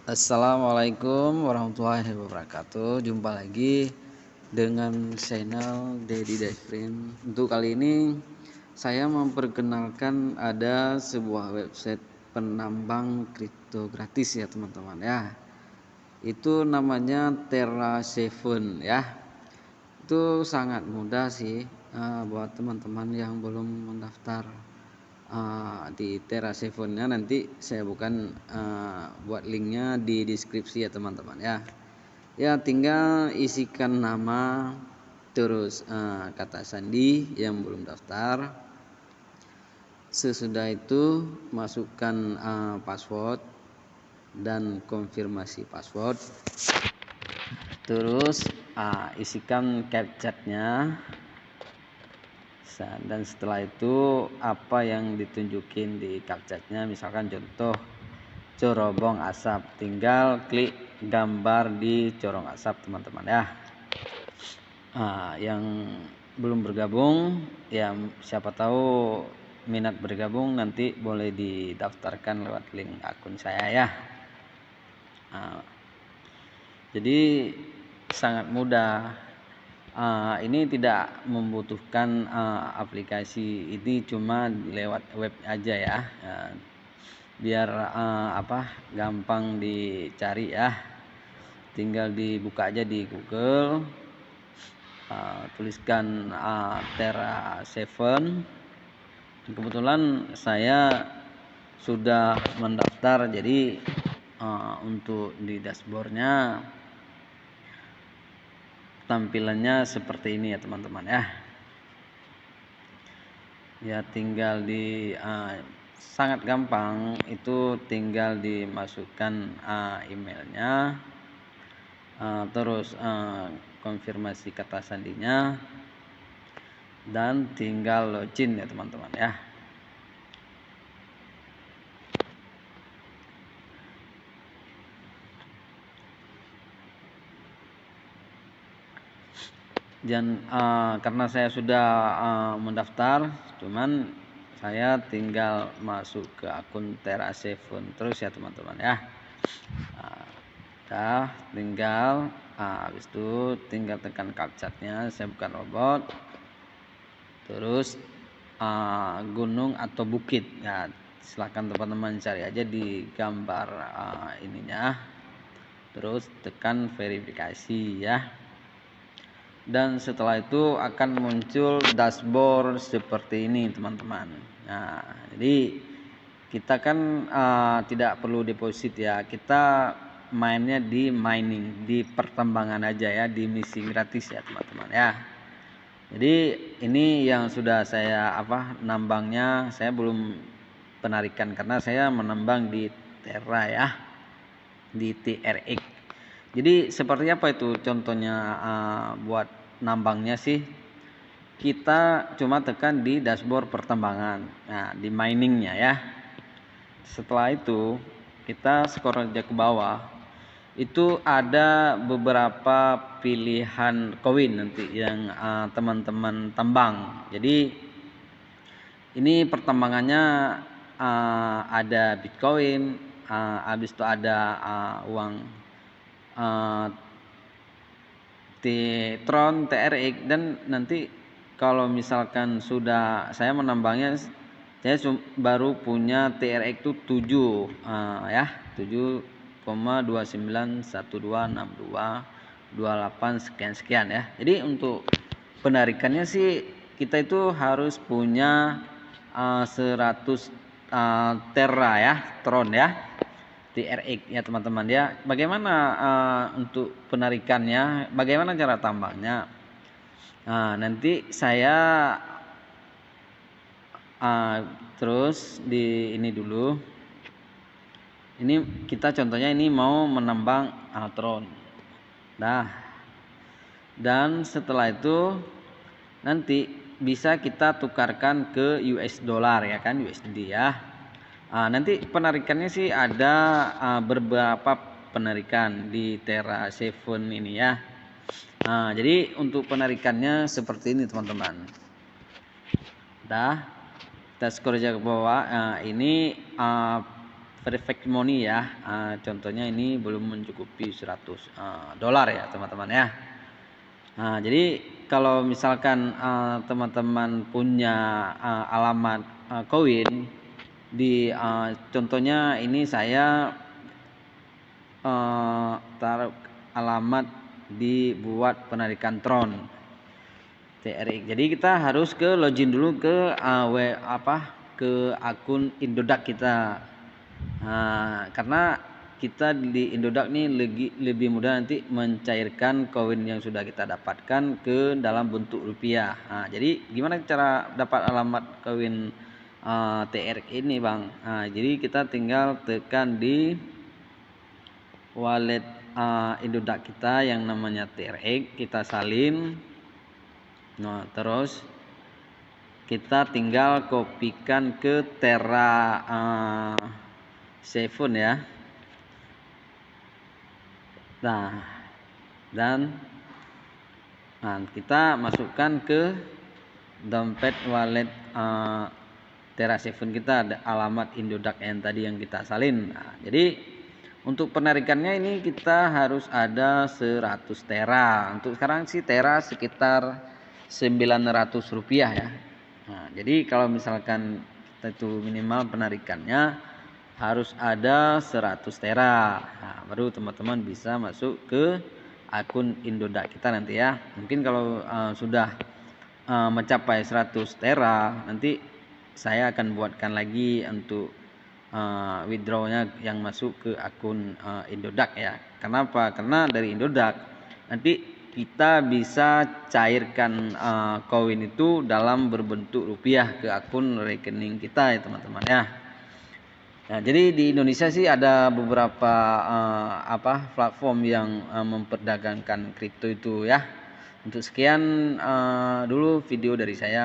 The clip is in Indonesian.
Assalamualaikum warahmatullahi wabarakatuh. Jumpa lagi dengan channel Dedi Devrin. Untuk kali ini saya memperkenalkan ada sebuah website penambang kripto gratis ya teman-teman ya. Itu namanya Terra7 ya. Itu sangat mudah sih buat teman-teman yang belum mendaftar di Terra7-nya. Nanti saya bukan buat linknya di deskripsi ya teman-teman ya. Ya tinggal isikan nama, terus kata sandi yang belum daftar. Sesudah itu masukkan password dan konfirmasi password. Terus isikan captcha-nya. Dan setelah itu apa yang ditunjukin di captcha-nya, misalkan contoh corobong asap, tinggal klik gambar di corong asap teman-teman ya. Yang belum bergabung ya, siapa tahu minat bergabung, nanti boleh didaftarkan lewat link akun saya ya. Jadi sangat mudah. Ini tidak membutuhkan aplikasi, ini cuma lewat web aja ya. Biar gampang dicari ya. Tinggal dibuka aja di Google, tuliskan Terra7. Kebetulan saya sudah mendaftar, jadi untuk di dashboardnya tampilannya seperti ini ya teman-teman ya. Ya tinggal sangat gampang, itu tinggal dimasukkan emailnya, terus konfirmasi kata sandinya, dan tinggal login ya teman-teman ya. Dan karena saya sudah mendaftar, cuman saya tinggal masuk ke akun Terra7 terus ya teman-teman ya. Udah tinggal habis itu tinggal tekan captcha-nya. Saya bukan robot. Terus gunung atau bukit ya, silakan teman-teman cari aja di gambar ininya, terus tekan verifikasi ya. Dan setelah itu akan muncul dashboard seperti ini teman-teman. Nah, jadi kita kan tidak perlu deposit ya, kita mainnya di mining, di pertambangan aja ya, di misi gratis ya teman-teman ya. Jadi ini yang sudah saya nambangnya, saya belum penarikan karena saya menambang di Terra ya, di TRX. Jadi seperti apa itu contohnya buat nambangnya sih? Kita cuma tekan di dashboard pertambangan, nah di miningnya ya. Setelah itu kita scroll aja ke bawah, itu ada beberapa pilihan koin nanti yang teman-teman tambang. Jadi ini pertambangannya ada Bitcoin, habis itu ada uang Tron, TRX, dan nanti kalau misalkan sudah saya menambangnya, saya baru punya TRX itu 7 ya, 7,29126228 sekian ya. Jadi untuk penarikannya sih kita itu harus punya 100 Terra ya, Tron ya, TRX ya teman-teman ya. Bagaimana untuk penarikannya, bagaimana cara tambangnya? Nah, nanti saya terus di ini dulu. Ini kita contohnya ini mau menambang Tron. Nah, dan setelah itu nanti bisa kita tukarkan ke US dollar ya kan, USD ya. Nanti penarikannya sih ada beberapa penarikan di Terra7 ini ya. Jadi untuk penarikannya seperti ini teman-teman. Kita scroll aja ke bawah. Ini perfect money ya. Contohnya ini belum mencukupi 100 dolar ya teman-teman ya. Nah, jadi kalau misalkan teman-teman punya alamat koin di contohnya ini saya taruh alamat dibuat penarikan Tron TRX. Jadi kita harus ke login dulu ke ke akun Indodax kita. Karena kita di Indodax nih lebih mudah nanti mencairkan koin yang sudah kita dapatkan ke dalam bentuk rupiah. Jadi gimana cara dapat alamat koin TRX ini, Bang? Jadi kita tinggal tekan di wallet Indodax kita yang namanya TRX, kita salin. Nah, terus kita tinggal kopikan ke Terra Seven ya. Nah, dan kita masukkan ke dompet wallet Terra Seven kita, ada alamat Indodax yang tadi yang kita salin. Jadi untuk penarikannya ini kita harus ada 100 Tera. Untuk sekarang sih Tera sekitar 900 rupiah ya. Jadi kalau misalkan kita itu minimal penarikannya harus ada 100 Tera. Baru teman-teman bisa masuk ke akun Indodax kita nanti ya. Mungkin kalau sudah mencapai 100 Tera, nanti saya akan buatkan lagi untuk withdrawnya yang masuk ke akun Indodax ya. Kenapa? Karena dari Indodax nanti kita bisa cairkan koin itu dalam berbentuk rupiah ke akun rekening kita ya teman-teman ya. Nah, jadi di Indonesia sih ada beberapa platform yang memperdagangkan kripto itu ya. Untuk sekian dulu video dari saya.